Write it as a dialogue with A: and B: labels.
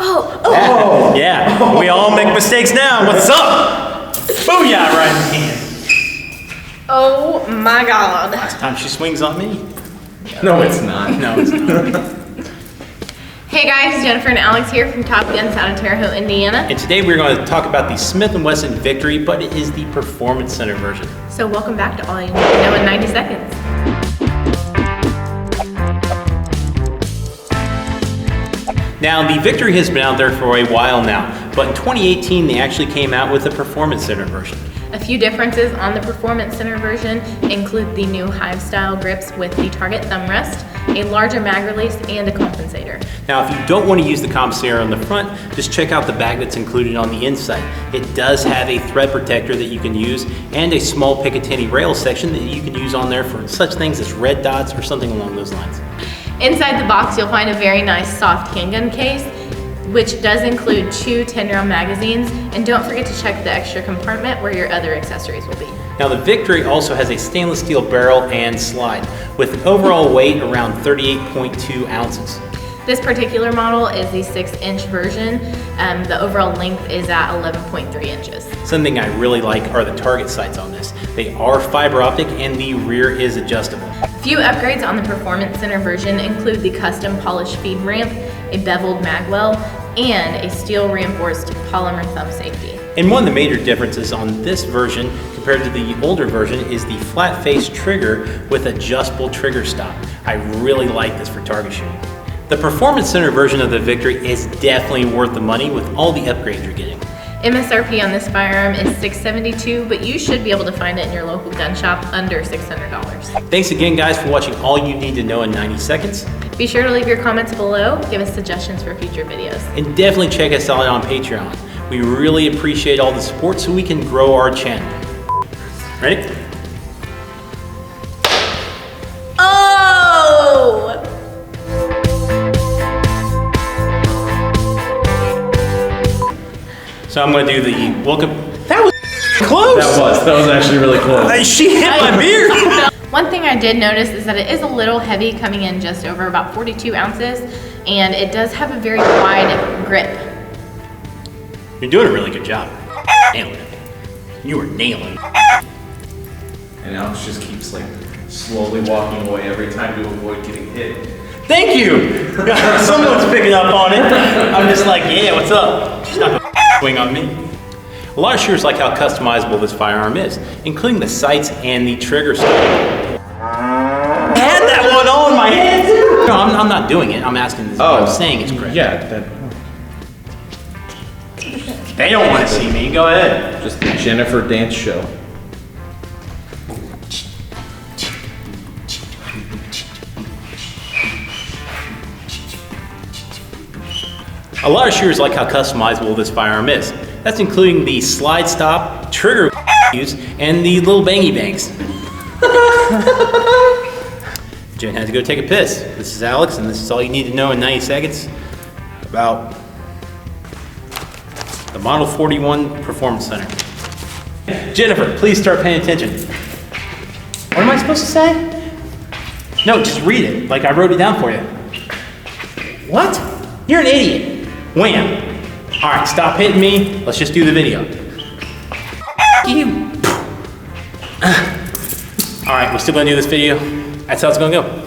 A: Oh. Yeah, we all make mistakes now. What's up? Booyah, right in the hand.
B: Oh my God.
A: Last time she swings on me.
C: No, it's not.
A: No, it's not.
B: Hey guys, Jennifer and Alex here from Top Guns out of Terre Haute, Indiana.
A: And today we're going to talk about the Smith & Wesson Victory, but it is the Performance Center version.
B: So welcome back to all you need to know in 90 seconds.
A: Now, the Victory has been out there for a while now, but in 2018 they actually came out with the Performance Center version.
B: A few differences on the Performance Center version include the new Hive style grips with the target thumb rest, a larger mag release, and a compensator.
A: Now, if you don't want to use the compensator on the front, just check out the bag that's included on the inside. It does have a thread protector that you can use and a small Picatinny rail section that you can use on there for such things as red dots or something along those lines.
B: Inside the box, you'll find a very nice soft handgun case, which does include 2 10-round magazines, and don't forget to check the extra compartment where your other accessories will be.
A: Now, the Victory also has a stainless steel barrel and slide with an overall weight around 38.2 ounces.
B: This particular model is the 6-inch version. The overall length is at 11.3 inches.
A: Something I really like are the target sights on this. They are fiber optic and the rear is adjustable.
B: Few upgrades on the Performance Center version include the custom polished feed ramp, a beveled magwell, and a steel reinforced polymer thumb safety.
A: And one of the major differences on this version compared to the older version is the flat face trigger with adjustable trigger stop. I really like this for target shooting. The Performance Center version of the Victory is definitely worth the money with all the upgrades you're getting.
B: MSRP on this firearm is $672, but you should be able to find it in your local gun shop under $600.
A: Thanks again, guys, for watching all you need to know in 90 seconds.
B: Be sure to leave your comments below, give us suggestions for future videos.
A: And definitely check us out on Patreon. We really appreciate all the support so we can grow our channel. Ready?
B: Oh!
A: So I'm going to do the welcome. That was close.
C: That was actually really close.
A: She hit my beard.
B: One thing I did notice is that it is a little heavy, coming in just over about 42 ounces, and it does have a very wide grip.
A: You're doing a really good job. Nailing it. You were nailing it.
C: And Alex just keeps like slowly walking away every time to avoid getting hit.
A: Thank you. Someone's picking up on it. I'm just like, yeah, what's up? She's not gonna swing on me. A lot of shooters like how customizable this firearm is, including the sights and the trigger style. I had that one on my head. No, I'm not doing it. I'm asking this. I'm saying it's correct.
C: Yeah,
A: They don't want to see me. Go ahead.
C: just the Jennifer dance show.
A: A lot of shooters like how customizable this firearm is. That's including the slide stop, trigger use, and the little bangy bangs. Jen had to go take a piss. This is Alex, and this is all you need to know in 90 seconds about the Model 41 Performance Center. Jennifer, please start paying attention. What am I supposed to say? No, just read it, like I wrote it down for you. What? You're an idiot. Wham. All right, stop hitting me. Let's just do the video. You. All right, we're still gonna do this video. That's how it's gonna go.